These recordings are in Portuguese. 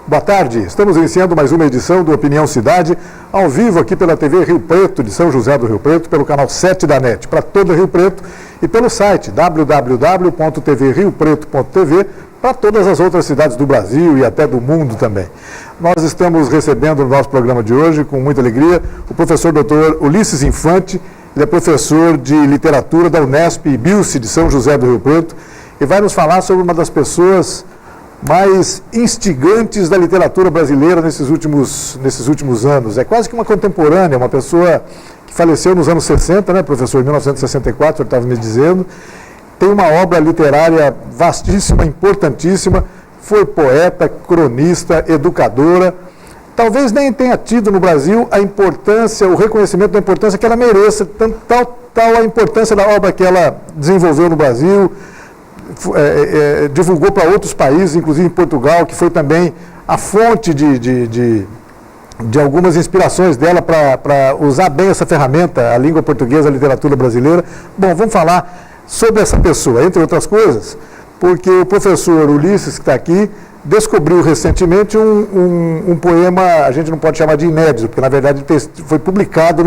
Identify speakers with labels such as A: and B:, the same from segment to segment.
A: Boa tarde, estamos iniciando mais uma edição do Opinião Cidade, ao vivo aqui pela TV Rio Preto, de São José do Rio Preto, pelo canal 7 da NET, para todo Rio Preto, e pelo site www.tvriopreto.tv, para todas as outras cidades do Brasil e até do mundo também. Nós estamos recebendo no nosso programa de hoje, com muita alegria, o professor Dr. Ulisses Infante. Ele é professor de literatura da Unesp e Bilce de São José do Rio Preto, e vai nos falar sobre uma das pessoas mais instigantes da literatura brasileira nesses últimos anos. É quase que uma contemporânea, uma pessoa que faleceu nos anos 60, né, professor, em 1964, eu estava me dizendo. Tem uma obra literária vastíssima, importantíssima, foi poeta, cronista, educadora. Talvez nem tenha tido no Brasil a importância, o reconhecimento da importância que ela mereça, tal a importância da obra que ela desenvolveu no Brasil, divulgou para outros países, inclusive em Portugal, que foi também a fonte de algumas inspirações dela para usar bem essa ferramenta, a língua portuguesa, a literatura brasileira. Bom, vamos falar sobre essa pessoa, entre outras coisas, porque o professor Ulisses, que está aqui, descobriu recentemente um poema, a gente não pode chamar de inédito, porque na verdade foi publicado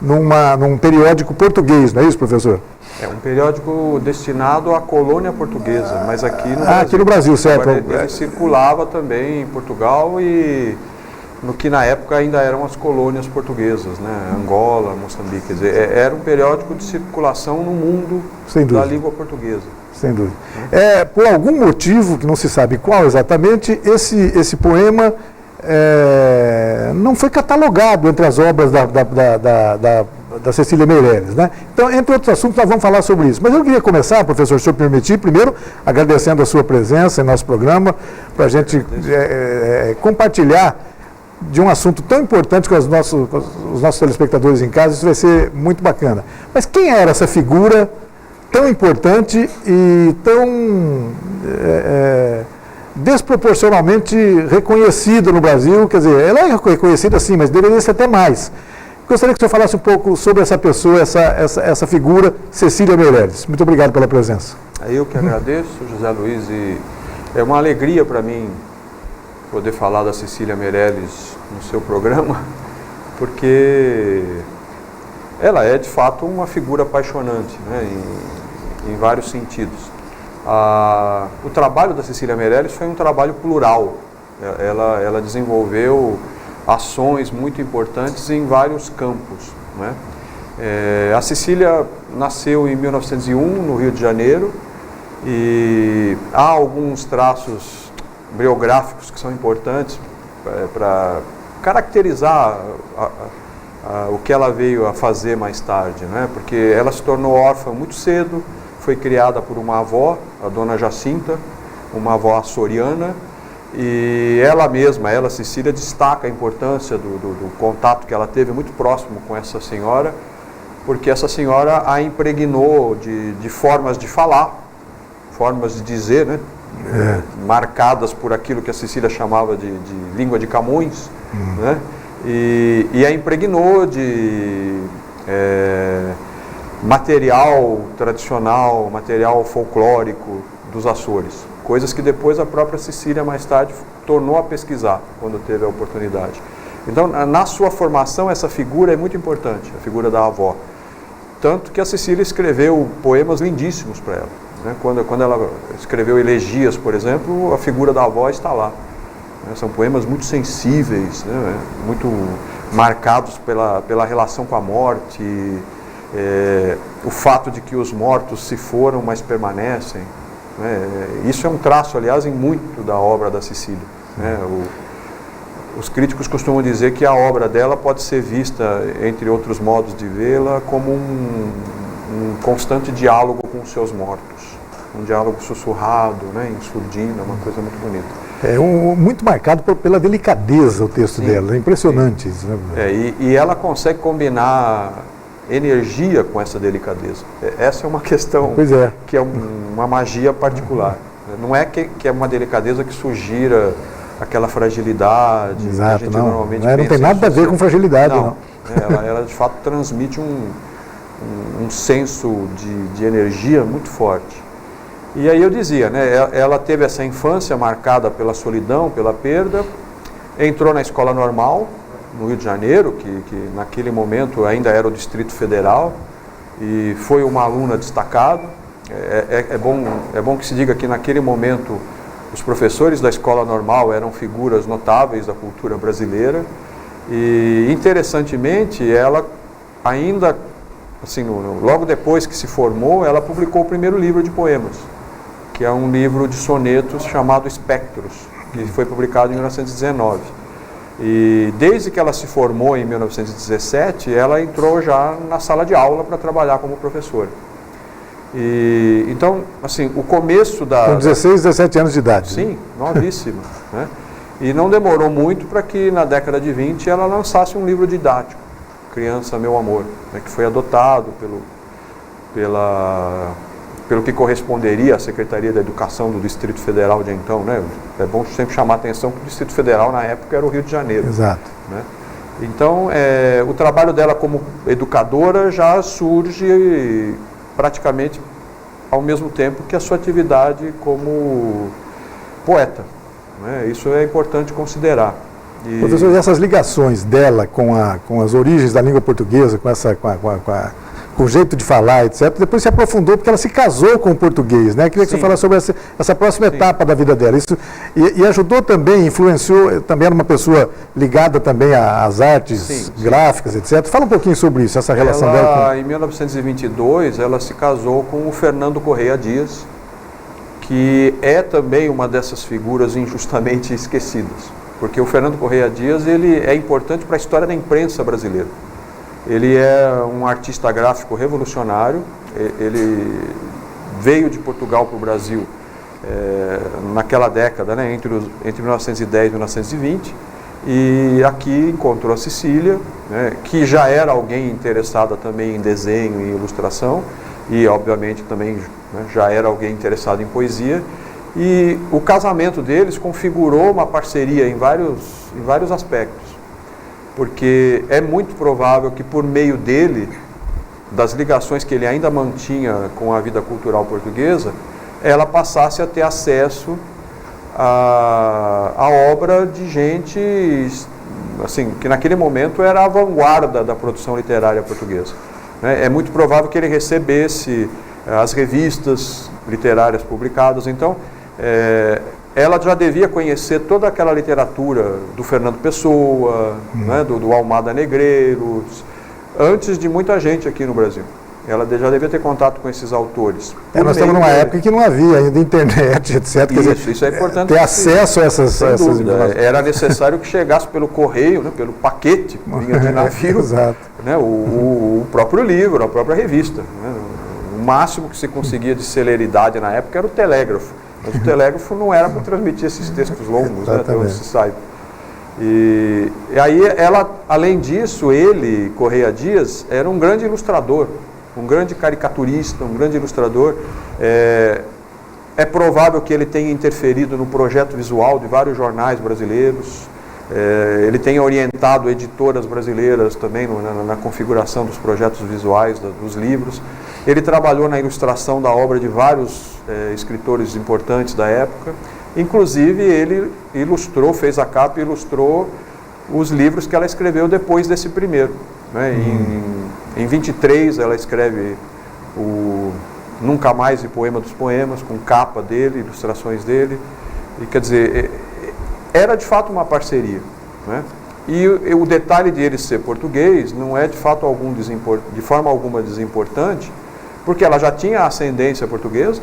A: num periódico português, não é isso, professor?
B: É um periódico destinado à colônia portuguesa, mas aqui no Brasil.
A: Aqui no Brasil, certo.
B: Agora, ele circulava também em Portugal e no que na época ainda eram as colônias portuguesas, né? Angola, Moçambique. Quer dizer, era um periódico de circulação no mundo da língua portuguesa.
A: Sem dúvida. Por algum motivo, que não se sabe qual exatamente, esse poema não foi catalogado entre as obras da Cecília Meirelles, né? Então, entre outros assuntos, nós vamos falar sobre isso. Mas eu queria começar, professor, se eu permitir, primeiro, agradecendo a sua presença em nosso programa, para a gente compartilhar de um assunto tão importante com os nossos telespectadores em casa. Isso vai ser muito bacana. Mas quem era essa figura tão importante e tão desproporcionalmente reconhecida no Brasil? Quer dizer, ela é reconhecida sim, mas deveria ser até mais. Gostaria que o senhor falasse um pouco sobre essa pessoa, essa figura, Cecília Meirelles. Muito obrigado pela presença.
B: Eu que agradeço, José Luiz, e é uma alegria para mim poder falar da Cecília Meirelles no seu programa, porque ela é de fato uma figura apaixonante, né, em vários sentidos. O trabalho da Cecília Meirelles foi um trabalho plural. Ela desenvolveu ações muito importantes em vários campos, né? A Cecília nasceu em 1901, no Rio de Janeiro, e há alguns traços biográficos que são importantes para caracterizar o que ela veio a fazer mais tarde, né? Porque ela se tornou órfã muito cedo, foi criada por uma avó, a dona Jacinta, uma avó açoriana, e ela mesma, Cecília, destaca a importância do contato que ela teve muito próximo com essa senhora, porque essa senhora a impregnou de formas de falar, formas de dizer, né? Marcadas por aquilo que a Cecília chamava de língua de Camões, né? E a impregnou de material tradicional, material folclórico dos Açores, coisas que depois a própria Cecília mais tarde tornou a pesquisar quando teve a oportunidade. Então, na sua formação, essa figura é muito importante, a figura da avó. Tanto que a Cecília escreveu poemas lindíssimos para ela, né? Quando ela escreveu elegias, por exemplo, a figura da avó está lá. São poemas muito sensíveis, né? Muito marcados pela relação com a morte, o fato de que os mortos se foram, mas permanecem. Isso é um traço, aliás, em muito da obra da Cecília, né? Os críticos costumam dizer que a obra dela pode ser vista, entre outros modos de vê-la, como um constante diálogo com os seus mortos, um diálogo sussurrado, né, em surdina, uma coisa muito bonita.
A: Muito marcado pela delicadeza o texto dela, é impressionante isso, né?
B: E ela consegue combinar energia com essa delicadeza. Essa é uma questão que é uma magia particular. Não é que é uma delicadeza que sugira aquela fragilidade.
A: Exato,
B: que a gente normalmente
A: não tem nada a ver com fragilidade. Não.
B: Ela de fato transmite um senso de energia muito forte. E aí eu dizia, né, ela teve essa infância marcada pela solidão, pela perda, entrou na escola normal, no Rio de Janeiro, que naquele momento ainda era o Distrito Federal, e foi uma aluna destacada. É bom que se diga que naquele momento os professores da escola normal eram figuras notáveis da cultura brasileira, e interessantemente ela ainda, assim, logo depois que se formou, ela publicou o primeiro livro de poemas, que é um livro de sonetos chamado Espectros, que foi publicado em 1919. E desde que ela se formou em 1917, ela entrou já na sala de aula para trabalhar como professora. E então, assim, o começo da...
A: Com 16, 17 anos de idade.
B: Sim, novíssima, né? E não demorou muito para que na década de 20 ela lançasse um livro didático, Criança, Meu Amor, né, que foi adotado pelo que corresponderia à Secretaria da Educação do Distrito Federal de então, né? É bom sempre chamar a atenção que o Distrito Federal na época era o Rio de Janeiro.
A: Exato.
B: Né? Então, o trabalho dela como educadora já surge praticamente ao mesmo tempo que a sua atividade como poeta. Né? Isso é importante considerar.
A: Professor, e essas ligações dela com as origens da língua portuguesa, com o jeito de falar, etc., depois se aprofundou porque ela se casou com o português, né? Queria que você falasse sobre essa próxima etapa da vida dela. Isso, e ajudou também, influenciou, também era uma pessoa ligada também às artes gráficas, etc. Fala um pouquinho sobre isso, essa relação dela com...
B: Em 1922, ela se casou com o Fernando Correia Dias, que é também uma dessas figuras injustamente esquecidas. Porque o Fernando Correia Dias, ele é importante para a história da imprensa brasileira. Ele é um artista gráfico revolucionário, ele veio de Portugal para o Brasil naquela década, né, entre 1910 e 1920, e aqui encontrou a Cecília, né, que já era alguém interessada também em desenho e ilustração, e obviamente também, né, já era alguém interessado em poesia, e o casamento deles configurou uma parceria em vários aspectos. Porque é muito provável que por meio dele, das ligações que ele ainda mantinha com a vida cultural portuguesa, ela passasse a ter acesso à obra de gente, assim, que naquele momento era a vanguarda da produção literária portuguesa. É muito provável que ele recebesse as revistas literárias publicadas. Então, ela já devia conhecer toda aquela literatura do Fernando Pessoa, né, do Almada Negreiros, antes de muita gente aqui no Brasil. Ela já devia ter contato com esses autores.
A: Nós estamos numa época em que não havia ainda internet, etc.
B: Isso é importante.
A: Ter acesso a essas
B: informações. Era necessário que chegasse pelo correio, né, pelo paquete, vinha de navio, né, o próprio livro, a própria revista. Né. O máximo que se conseguia de celeridade na época era o telégrafo. Mas o telégrafo não era para transmitir esses textos longos, né, até onde se saiba. E aí ela, além disso, ele, Correia Dias, era um grande ilustrador, um grande caricaturista, um grande ilustrador. É provável que ele tenha interferido no projeto visual de vários jornais brasileiros. Ele tenha orientado editoras brasileiras também na configuração dos projetos visuais dos livros. Ele trabalhou na ilustração da obra de vários escritores importantes da época. Inclusive, ele ilustrou, fez a capa e ilustrou os livros que ela escreveu depois desse primeiro. Né? Em 23, ela escreve o Nunca Mais e Poema dos Poemas, com capa dele, ilustrações dele. E, quer dizer, era de fato uma parceria. Né? E o detalhe de ele ser português não é de forma alguma desimportante, porque ela já tinha ascendência portuguesa,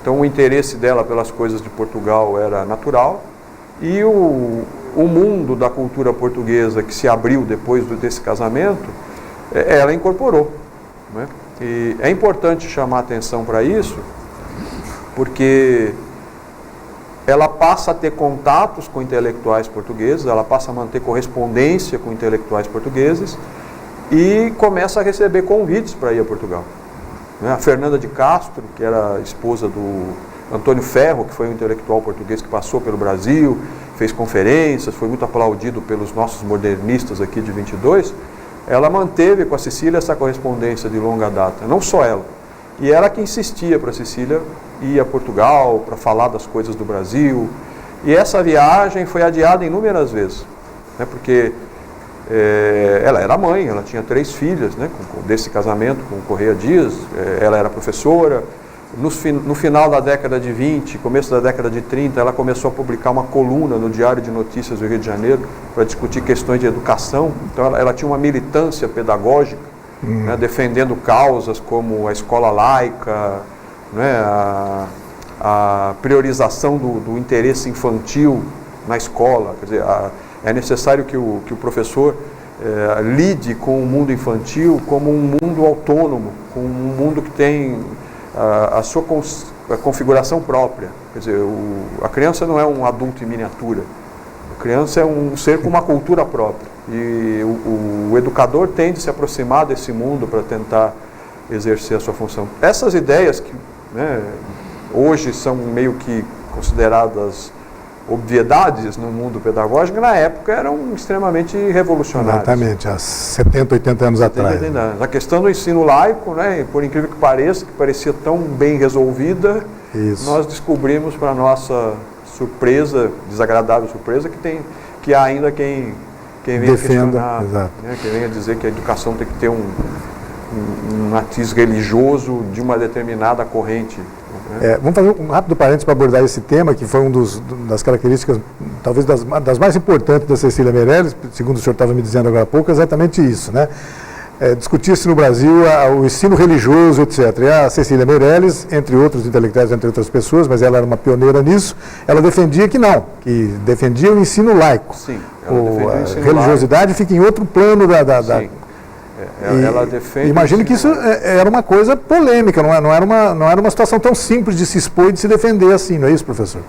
B: então o interesse dela pelas coisas de Portugal era natural, e o mundo da cultura portuguesa que se abriu depois desse casamento, ela incorporou. Né? E é importante chamar atenção para isso, porque ela passa a ter contatos com intelectuais portugueses, ela passa a manter correspondência com intelectuais portugueses e começa a receber convites para ir a Portugal. A Fernanda de Castro, que era esposa do Antônio Ferro, que foi um intelectual português que passou pelo Brasil, fez conferências, foi muito aplaudido pelos nossos modernistas aqui de 22, ela manteve com a Cecília essa correspondência de longa data. Não só ela, E ela que insistia para a Cecília ir a Portugal para falar das coisas do Brasil. E essa viagem foi adiada inúmeras vezes, né, porque ela era mãe, ela tinha 3 filhas, né, desse casamento com o Correia Dias, ela era professora. No final da década de 20, começo da década de 30, ela começou a publicar uma coluna no Diário de Notícias do Rio de Janeiro para discutir questões de educação. Então ela tinha uma militância pedagógica, né, defendendo causas como a escola laica, né, a priorização do interesse infantil na escola. Quer dizer, é necessário que o professor lide com o mundo infantil como um mundo autônomo, com um mundo que tem a sua configuração própria. Quer dizer, a criança não é um adulto em miniatura. A criança é um ser com uma cultura própria. E o educador tem de se aproximar desse mundo para tentar exercer a sua função. Essas ideias que, né, hoje são meio que consideradas obviedades no mundo pedagógico, na época eram extremamente revolucionárias.
A: Exatamente, há 70, 80 anos atrás.
B: 80 anos. A questão do ensino laico, né, por incrível que pareça, que parecia tão bem resolvida, nós descobrimos, para nossa surpresa, desagradável surpresa, que há ainda quem venha questionar, né, quem venha dizer que a educação tem que ter um matiz religioso de uma determinada corrente.
A: Vamos fazer um rápido parênteses para abordar esse tema, que foi das características, talvez das mais importantes da Cecília Meirelles, segundo o senhor estava me dizendo agora há pouco, exatamente isso, né? Discutia-se no Brasil o ensino religioso, etc. E a Cecília Meirelles, entre outros intelectuais, entre outras pessoas, mas ela era uma pioneira nisso, ela defendia que não, que defendia o ensino laico.
B: Sim, ela defendia o ensino
A: religiosidade laico. Fica em outro plano
B: Sim. Ela defende.
A: Imagino que isso era uma coisa polêmica, não era uma situação tão simples de se expor e de se defender assim, não é isso, professor?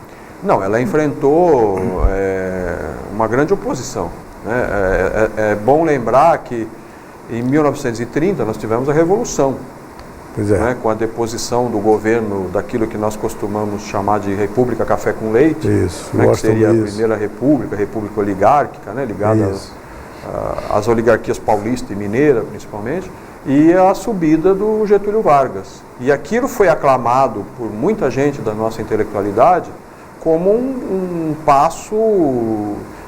B: Não, ela enfrentou uma grande oposição, né? É bom lembrar que em 1930 nós tivemos a Revolução, né, com a deposição do governo daquilo que nós costumamos chamar de República Café com Leite, né, que seria a primeira república oligárquica, né, ligada às oligarquias paulista e mineira, principalmente, e a subida do Getúlio Vargas. E aquilo foi aclamado por muita gente da nossa intelectualidade como um passo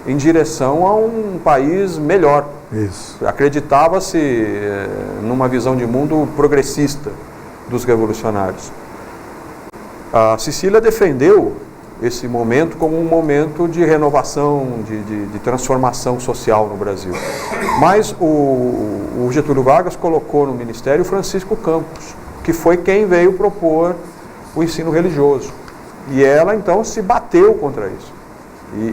B: em direção a um país melhor. Acreditava-se numa visão de mundo progressista dos revolucionários. A Cecília defendeu esse momento como um momento de renovação, de transformação social no Brasil. Mas o Getúlio Vargas colocou no ministério o Francisco Campos, que foi quem veio propor o ensino religioso. E ela, então, se bateu contra isso.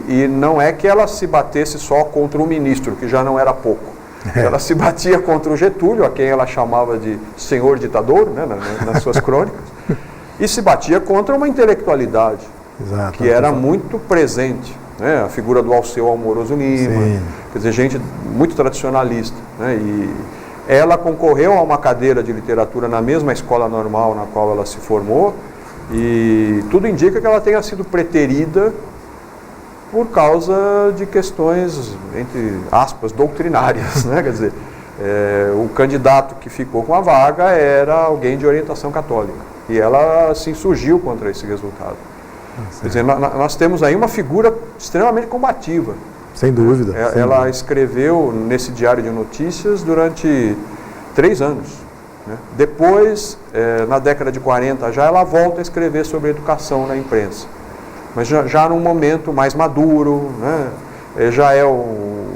B: E não é que ela se batesse só contra o ministro, que já não era pouco. Ela se batia contra o Getúlio, a quem ela chamava de senhor ditador, né, nas suas crônicas, e se batia contra uma intelectualidade que era muito presente, né? A figura do Alceu Amoroso Lima, quer dizer, gente muito tradicionalista, né? E ela concorreu a uma cadeira de literatura na mesma escola normal na qual ela se formou, e tudo indica que ela tenha sido preterida por causa de questões, entre aspas, doutrinárias, né? Quer dizer, o candidato que ficou com a vaga era alguém de orientação católica, e ela se insurgiu contra esse resultado. Quer dizer, nós temos aí uma figura extremamente combativa.
A: Sem dúvida.
B: Ela escreveu nesse Diário de Notícias durante 3 anos. Né? Depois, na década de 40, ela volta a escrever sobre educação na imprensa. Mas já num momento mais maduro, né? Já é um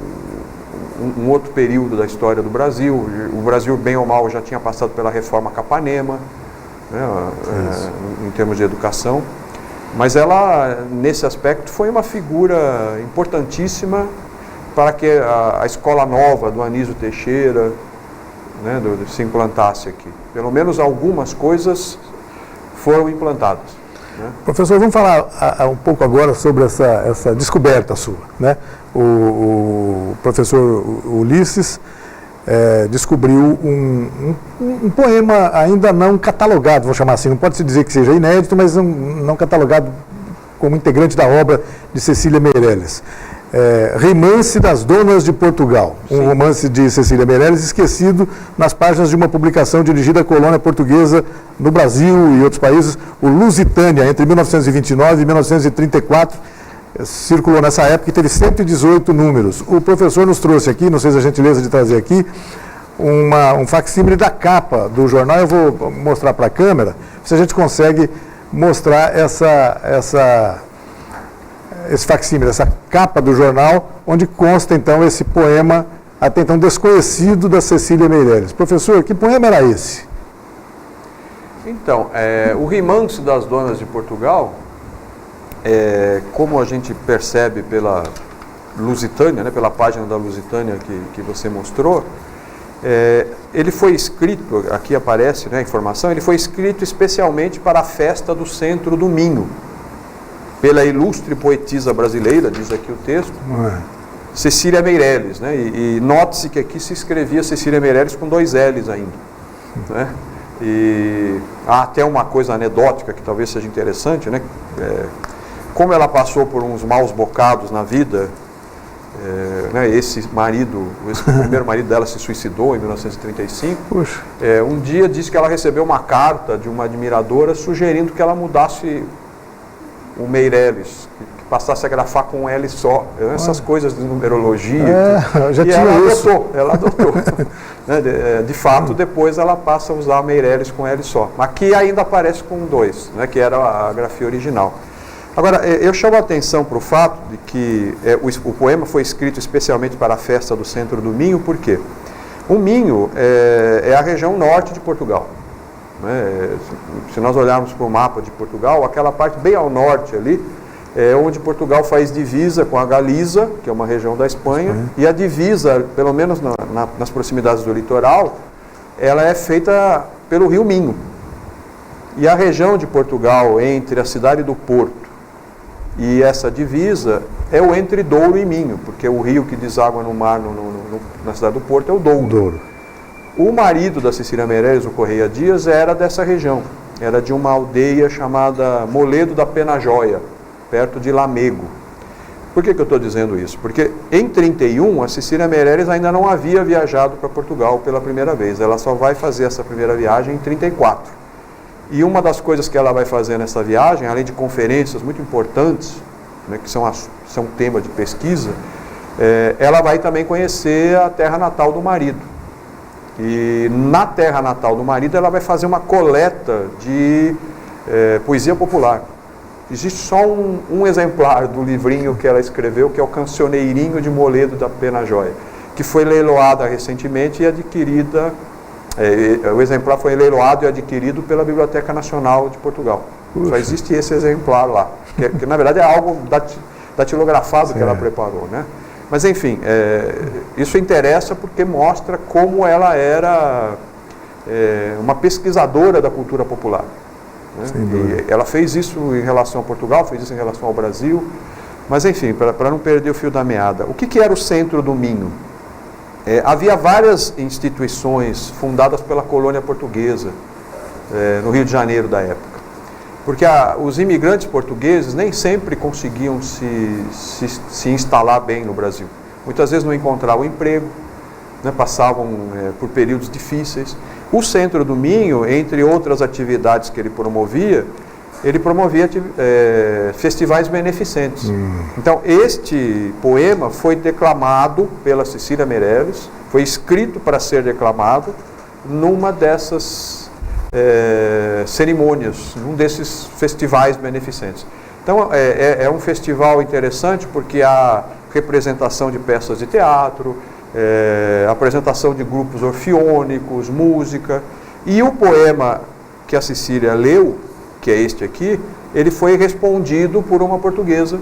B: outro período da história do Brasil. O Brasil, bem ou mal, já tinha passado pela reforma Capanema, né? Em termos de educação. Mas ela, nesse aspecto, foi uma figura importantíssima para que a escola nova do Anísio Teixeira, né, se implantasse aqui. Pelo menos algumas coisas foram implantadas. Né?
A: Professor, vamos falar um pouco agora sobre essa descoberta sua. Né? O professor Ulisses descobriu um poema ainda não catalogado, vou chamar assim, não pode se dizer que seja inédito, mas não catalogado como integrante da obra de Cecília Meirelles. Rimance das Donas de Portugal, um romance de Cecília Meirelles, esquecido nas páginas de uma publicação dirigida à colônia portuguesa no Brasil e outros países, o Lusitânia, entre 1929 e 1934, circulou nessa época e teve 118 números. O professor nos trouxe aqui, não sei se a gentileza de trazer aqui, um facsímile da capa do jornal. Eu vou mostrar para a câmera, se a gente consegue mostrar esse facsímile, essa capa do jornal, onde consta então esse poema até então desconhecido da Cecília Meirelles. Professor, que poema era esse?
B: Então, o Rimance das Donas de Portugal, como a gente percebe pela Lusitânia, né, pela página da Lusitânia que você mostrou, ele foi escrito, aqui aparece, né, a informação, ele foi escrito especialmente para a festa do Centro do Minho, pela ilustre poetisa brasileira, diz aqui o texto, Cecília Meirelles, né? E note-se que aqui se escrevia Cecília Meirelles com 2 L's ainda, né? E há até uma coisa anedótica que talvez seja interessante, né? Como ela passou por uns maus bocados na vida, né? Esse primeiro marido dela se suicidou em 1935.
A: Puxa.
B: Um dia disse que ela recebeu uma carta de uma admiradora sugerindo que ela mudasse o Meirelles, que passasse a grafar com um L só, essas coisas de numerologia.
A: Já
B: e
A: tinha
B: ela adotou. De fato, depois ela passa a usar Meirelles com L só. Aqui ainda aparece com 2, né, que era a grafia original. Agora, eu chamo a atenção para o fato de que o poema foi escrito especialmente para a festa do Centro do Minho, por quê? O Minho é a região norte de Portugal. Se nós olharmos para o mapa de Portugal, aquela parte bem ao norte ali, é onde Portugal faz divisa com a Galiza, que é uma região da Espanha, e a divisa, pelo menos nas proximidades do litoral, ela é feita pelo rio Minho. E a região de Portugal, entre a cidade do Porto e essa divisa, é o entre Douro e Minho, porque o rio que deságua no mar na cidade do Porto é o Douro. O marido da Cecília Meirelles, o Correia Dias, era dessa região. Era de uma aldeia chamada Moledo da Penajóia, perto de Lamego. Por que eu estou dizendo isso? Porque em 31, a Cecília Meirelles ainda não havia viajado para Portugal pela primeira vez. Ela só vai fazer essa primeira viagem em 34. E uma das coisas que ela vai fazer nessa viagem, além de conferências muito importantes, né, que são tema de pesquisa, ela vai também conhecer a terra natal do marido. E na terra natal do marido ela vai fazer uma coleta de poesia popular. Existe só um exemplar do livrinho que ela escreveu, que é o Cancioneirinho de Moledo da Penajóia, que foi leiloada recentemente e adquirida, o exemplar foi leiloado e adquirido pela Biblioteca Nacional de Portugal. Puxa. Só existe esse exemplar lá, que na verdade é algo datilografado que ela preparou, né? Mas enfim, isso interessa porque mostra como ela era uma pesquisadora da cultura popular. Né? E ela fez isso em relação a Portugal, fez isso em relação ao Brasil. Mas enfim, para não perder o fio da meada. O que era o Centro do Minho? Havia várias instituições fundadas pela colônia portuguesa no Rio de Janeiro da época. Porque os imigrantes portugueses nem sempre conseguiam se instalar bem no Brasil. Muitas vezes não encontravam emprego, né, passavam por períodos difíceis. O Centro do Minho, entre outras atividades que ele promovia festivais beneficentes. Então, este poema foi declamado pela Cecília Meirelles, foi escrito para ser declamado numa dessas cerimônias, num desses festivais beneficentes. Então, é um festival interessante porque há representação de peças de teatro, apresentação de grupos orfiônicos, música. E o poema que a Cecília leu, que é este aqui, ele foi respondido por uma portuguesa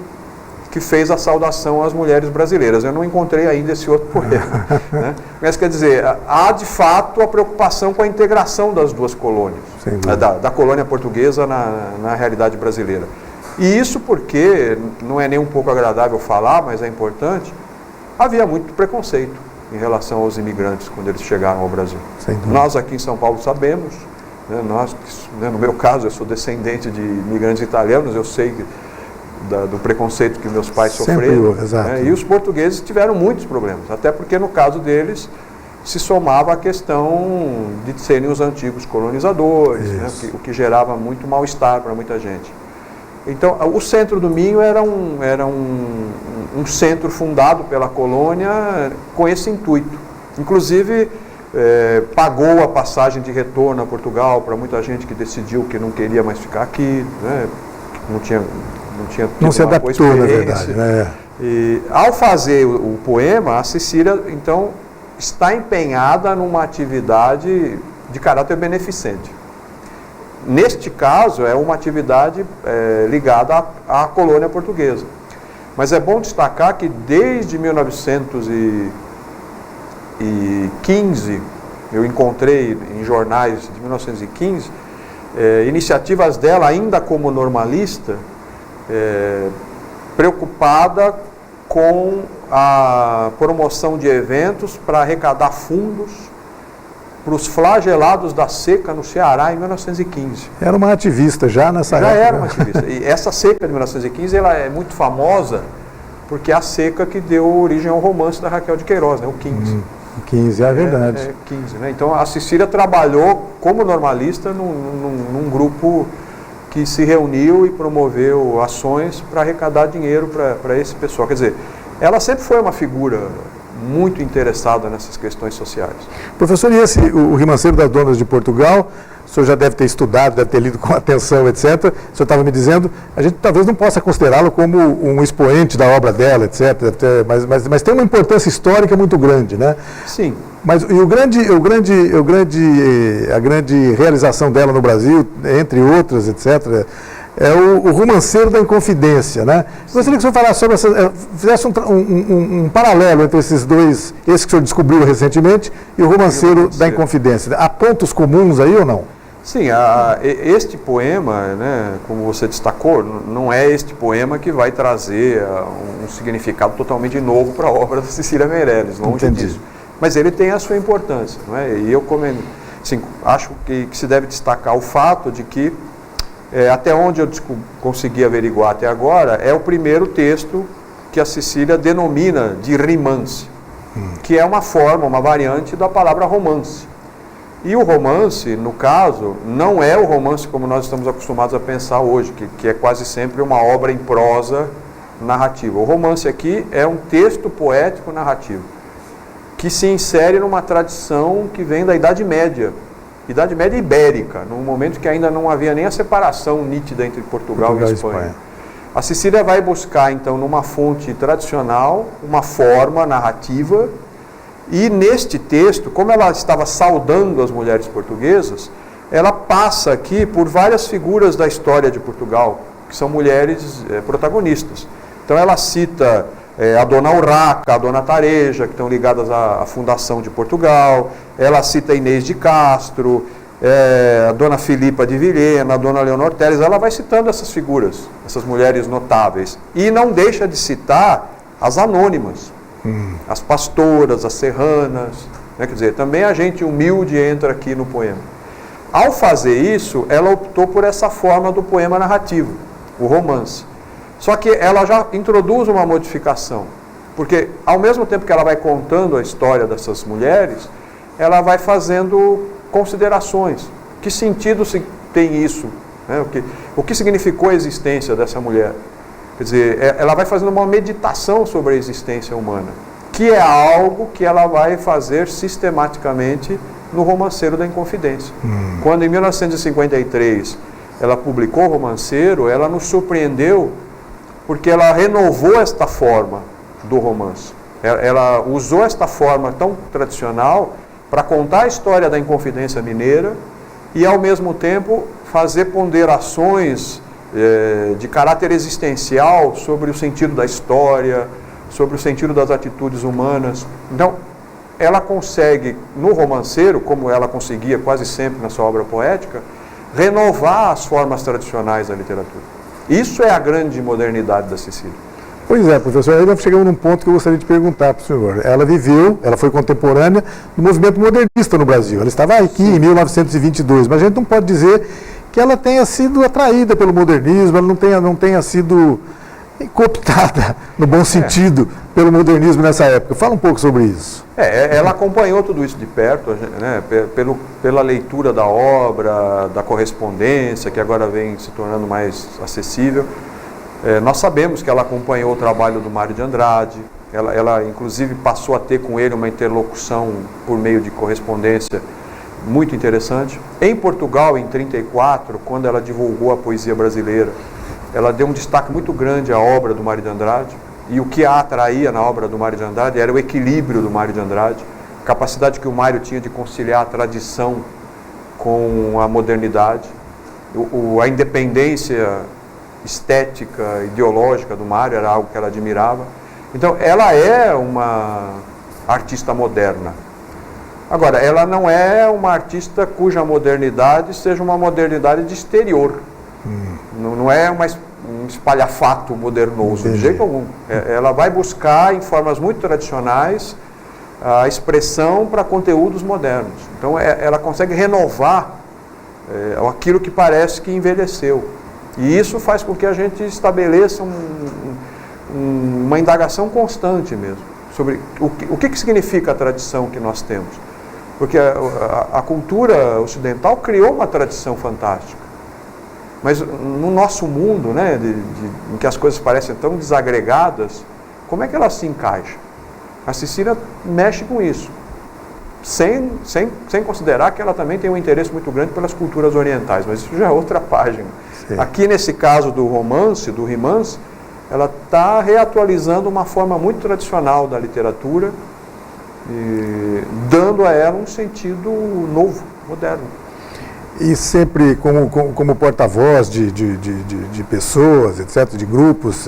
B: que fez a saudação às mulheres brasileiras. Eu não encontrei ainda esse outro poema. Né? Mas quer dizer, há de fato a preocupação com a integração das duas colônias, da colônia portuguesa na realidade brasileira. E isso porque, não é nem um pouco agradável falar, mas é importante, havia muito preconceito em relação aos imigrantes quando eles chegaram ao Brasil. Nós aqui em São Paulo sabemos, né, no meu caso eu sou descendente de imigrantes italianos, eu sei do preconceito que meus pais
A: Sempre
B: sofreram.
A: houve, exato.
B: E os portugueses tiveram muitos problemas, até porque no caso deles se somava a questão de serem os antigos colonizadores, né, o que gerava muito mal-estar para muita gente. Então, o Centro do Minho era um centro fundado pela colônia com esse intuito. Inclusive, pagou a passagem de retorno a Portugal para muita gente que decidiu que não queria mais ficar aqui, né,
A: não se adaptou, na verdade. Né?
B: E, ao fazer o poema, a Cecília, então, está empenhada numa atividade de caráter beneficente. Neste caso, é uma atividade ligada à colônia portuguesa. Mas é bom destacar que desde 1915, eu encontrei em jornais de 1915, iniciativas dela ainda como normalista, preocupada com a promoção de eventos para arrecadar fundos para os flagelados da seca no Ceará em 1915.
A: Era uma ativista já nessa época.
B: Já era uma ativista. E essa seca de 1915 ela é muito famosa porque é a seca que deu origem ao romance da Raquel de Queiroz, né, o 15.
A: 15, é verdade.
B: 15, né? Então a Cecília trabalhou como normalista num grupo que se reuniu e promoveu ações para arrecadar dinheiro para esse pessoal. Quer dizer, ela sempre foi uma figura muito interessada nessas questões sociais.
A: Professor, e o Rimanceiro das Donas de Portugal, o senhor já deve ter estudado, deve ter lido com atenção, etc. O senhor estava me dizendo, a gente talvez não possa considerá-lo como um expoente da obra dela, etc. Mas tem uma importância histórica muito grande, né?
B: Sim.
A: Mas a grande realização dela no Brasil, entre outras, etc., é o Romanceiro da Inconfidência, né? Gostaria que o senhor falasse sobre fizesse um paralelo entre esses dois, esse que o senhor descobriu recentemente e o Romanceiro da Inconfidência. Há pontos comuns aí ou não?
B: Sim, este poema, né, como você destacou, não é este poema que vai trazer um significado totalmente novo para a obra da Cecília Meirelles, longe disso. Mas ele tem a sua importância, não é? E eu assim, acho que se deve destacar o fato de que até onde eu consegui averiguar até agora, é o primeiro texto que a Cecília denomina de rimance, que é uma forma, uma variante da palavra romance. E o romance, no caso, não é o romance como nós estamos acostumados a pensar hoje, que é quase sempre uma obra em prosa narrativa. O romance aqui é um texto poético narrativo, que se insere numa tradição que vem da Idade Média ibérica, num momento que ainda não havia nem a separação nítida entre Portugal e Espanha. A Cecília vai buscar, então, numa fonte tradicional, uma forma narrativa, e neste texto, como ela estava saudando as mulheres portuguesas, ela passa aqui por várias figuras da história de Portugal, que são mulheres protagonistas. Então ela cita a Dona Urraca, a Dona Tareja, que estão ligadas à fundação de Portugal. Ela cita Inês de Castro, a Dona Filipa de Vilhena, a Dona Leonor Teles. Ela vai citando essas figuras, essas mulheres notáveis. E não deixa de citar as anônimas, as pastoras, as serranas. Né? Quer dizer, também a gente humilde entra aqui no poema. Ao fazer isso, ela optou por essa forma do poema narrativo, o romance. Só que ela já introduz uma modificação, porque ao mesmo tempo que ela vai contando a história dessas mulheres, ela vai fazendo considerações. Que sentido tem isso? Né? O que significou a existência dessa mulher? Quer dizer, ela vai fazendo uma meditação sobre a existência humana, que é algo que ela vai fazer sistematicamente no Romanceiro da Inconfidência. Quando em 1953 ela publicou o Romanceiro, ela nos surpreendeu porque ela renovou esta forma do romance. Ela usou esta forma tão tradicional para contar a história da Inconfidência Mineira e, ao mesmo tempo, fazer ponderações de caráter existencial sobre o sentido da história, sobre o sentido das atitudes humanas. Então, ela consegue, no Romanceiro, como ela conseguia quase sempre na sua obra poética, renovar as formas tradicionais da literatura. Isso é a grande modernidade da Cecília.
A: Pois é, professor, aí nós chegamos num ponto que eu gostaria de perguntar para o senhor. Ela foi contemporânea do movimento modernista no Brasil. Ela estava aqui em 1922, mas a gente não pode dizer que ela tenha sido atraída pelo modernismo, ela não tenha sido cooptada, no bom sentido, pelo modernismo nessa época. Fala um pouco sobre isso.
B: Ela acompanhou tudo isso de perto, né, pela leitura da obra, da correspondência, que agora vem se tornando mais acessível. Nós sabemos que ela acompanhou o trabalho do Mário de Andrade, ela inclusive passou a ter com ele uma interlocução por meio de correspondência muito interessante. Em Portugal, em 1934, quando ela divulgou a poesia brasileira, ela deu um destaque muito grande à obra do Mário de Andrade, e o que a atraía na obra do Mário de Andrade era o equilíbrio do Mário de Andrade, a capacidade que o Mário tinha de conciliar a tradição com a modernidade, a independência estética, ideológica do Mário era algo que ela admirava. Então, ela é uma artista moderna. Agora, ela não é uma artista cuja modernidade seja uma modernidade de exterior. Não é um espalhafato modernoso, de jeito algum. Ela vai buscar, em formas muito tradicionais, a expressão para conteúdos modernos. Então, ela consegue renovar aquilo que parece que envelheceu. E isso faz com que a gente estabeleça uma indagação constante mesmo, sobre o que significa a tradição que nós temos. Porque a cultura ocidental criou uma tradição fantástica. Mas no nosso mundo, né, em que as coisas parecem tão desagregadas, como é que ela se encaixa? A Cecília mexe com isso, sem considerar que ela também tem um interesse muito grande pelas culturas orientais, mas isso já é outra página. Sim. Aqui nesse caso do romance, do rimance, ela está reatualizando uma forma muito tradicional da literatura, e dando a ela um sentido novo, moderno.
A: E sempre como porta-voz de pessoas, etc., de grupos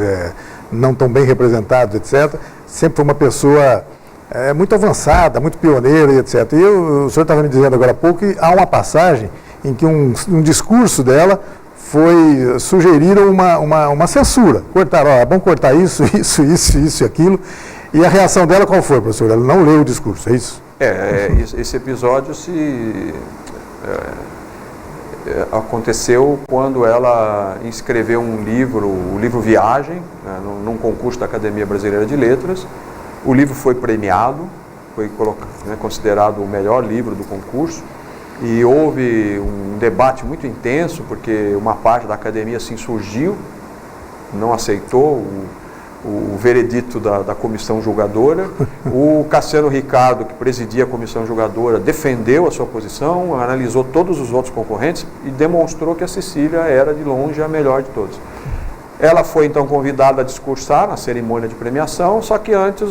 A: não tão bem representados, etc., sempre foi uma pessoa muito avançada, muito pioneira, etc. E o senhor estava me dizendo agora há pouco que há uma passagem em que um discurso dela sugeriram uma censura. Cortaram, é bom cortar isso e aquilo. E a reação dela qual foi, professor? Ela não leu o discurso, é isso?
B: Esse episódio aconteceu quando ela inscreveu um livro, o livro Viagem, né, num concurso da Academia Brasileira de Letras. O livro foi premiado, foi considerado o melhor livro do concurso, e houve um debate muito intenso, porque uma parte da academia se insurgiu, não aceitou o veredito da comissão julgadora. O Cassiano Ricardo, que presidia a comissão julgadora, defendeu a sua posição, analisou todos os outros concorrentes e demonstrou que a Cecília era de longe a melhor de todos. Ela foi então convidada a discursar na cerimônia de premiação, só que antes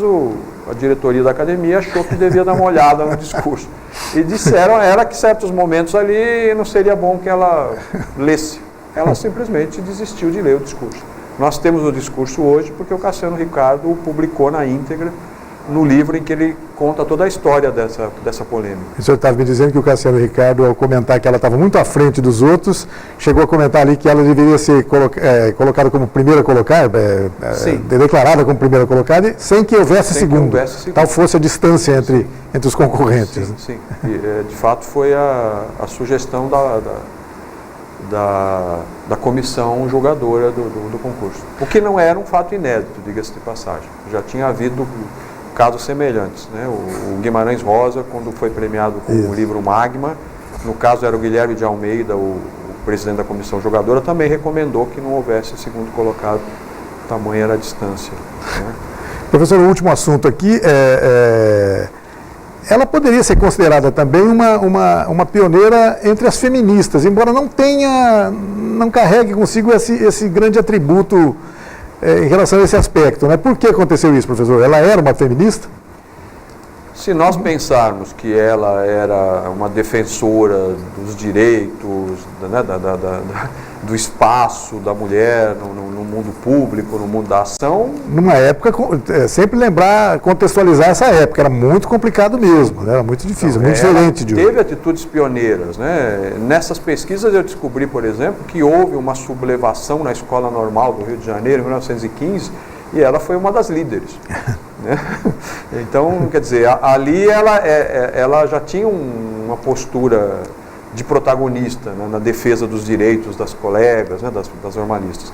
B: a diretoria da academia achou que devia dar uma olhada no discurso. E disseram a ela que em certos momentos ali não seria bom que ela lesse. Ela simplesmente desistiu de ler o discurso. Nós temos o discurso hoje porque o Cassiano Ricardo o publicou na íntegra no livro em que ele conta toda a história dessa polêmica. O
A: senhor estava me dizendo que o Cassiano Ricardo, ao comentar que ela estava muito à frente dos outros, chegou a comentar ali que ela deveria ser colocada como primeira colocada, declarada como primeira colocada, sem que houvesse segundo. Tal fosse a distância entre os concorrentes.
B: Sim. E, de fato foi a sugestão da comissão julgadora do concurso. O que não era um fato inédito, diga-se de passagem. Já tinha havido casos semelhantes, né? O Guimarães Rosa, quando foi premiado com o livro Magma, no caso era o Guilherme de Almeida, o presidente da comissão julgadora, também recomendou que não houvesse segundo colocado, tamanha era a distância, né?
A: Professor, o último assunto aqui ela poderia ser considerada também uma pioneira entre as feministas, embora não carregue consigo esse grande atributo em relação a esse aspecto, né? Por que aconteceu isso, professor? Ela era uma feminista?
B: Se nós pensarmos que ela era uma defensora dos direitos, né, do espaço da mulher no mundo público, no mundo da ação...
A: Numa época, sempre contextualizar essa época, era muito complicado mesmo, né? Era muito difícil, muito diferente de hoje.
B: Teve atitudes pioneiras, né? Nessas pesquisas eu descobri, por exemplo, que houve uma sublevação na Escola Normal do Rio de Janeiro, em 1915, e ela foi uma das líderes. Né? Então, quer dizer, ali ela já tinha uma postura de protagonista, né, na defesa dos direitos das colegas, né, das jornalistas.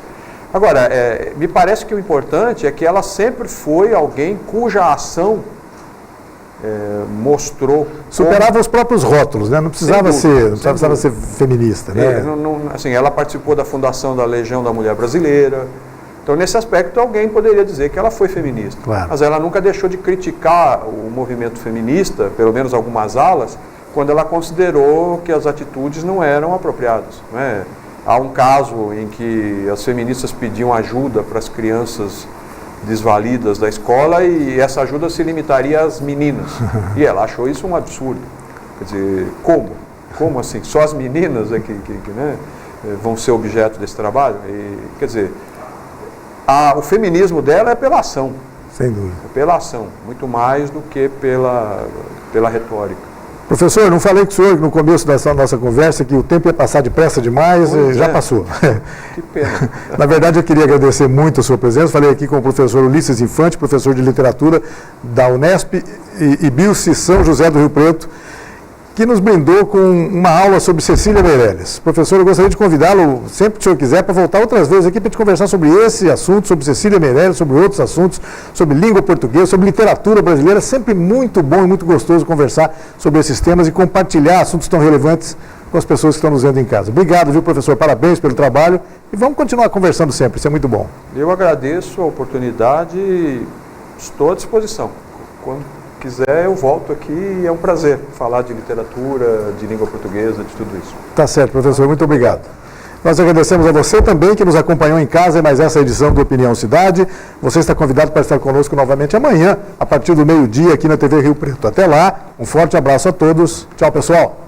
B: Agora, me parece que o importante é que ela sempre foi alguém cuja ação mostrou...
A: Superava os próprios rótulos, né? Não precisava ser feminista, né?
B: Assim, ela participou da fundação da Legião da Mulher Brasileira. Então, nesse aspecto, alguém poderia dizer que ela foi feminista.
A: Claro.
B: Mas ela nunca deixou de criticar o movimento feminista, pelo menos algumas alas, quando ela considerou que as atitudes não eram apropriadas. Não é? Há um caso em que as feministas pediam ajuda para as crianças desvalidas da escola e essa ajuda se limitaria às meninas. E ela achou isso um absurdo. Quer dizer, como? Como assim? Só as meninas né, vão ser objeto desse trabalho? Quer dizer, o feminismo dela é pela ação.
A: Sem dúvida.
B: É pela ação, muito mais do que pela retórica.
A: Professor, não falei com o senhor no começo dessa nossa conversa que o tempo ia passar depressa demais, já passou.
B: Que pena.
A: Na verdade, eu queria agradecer muito a sua presença. Falei aqui com o professor Ulisses Infante, professor de literatura da Unesp e Bilce São José do Rio Preto, que nos brindou com uma aula sobre Cecília Meirelles. Professor, eu gostaria de convidá-lo, sempre que o senhor quiser, para voltar outras vezes aqui para te conversar sobre esse assunto, sobre Cecília Meirelles, sobre outros assuntos, sobre língua portuguesa, sobre literatura brasileira. Sempre muito bom e muito gostoso conversar sobre esses temas e compartilhar assuntos tão relevantes com as pessoas que estão nos vendo em casa. Obrigado, viu, professor? Parabéns pelo trabalho e vamos continuar conversando sempre, isso é muito bom.
B: Eu agradeço a oportunidade e estou à disposição. Quando quiser, eu volto aqui e é um prazer falar de literatura, de língua portuguesa, de tudo isso.
A: Tá certo, professor. Muito obrigado. Nós agradecemos a você também que nos acompanhou em casa em mais essa edição do Opinião Cidade. Você está convidado para estar conosco novamente amanhã, a partir do meio-dia, aqui na TV Rio Preto. Até lá, um forte abraço a todos. Tchau, pessoal.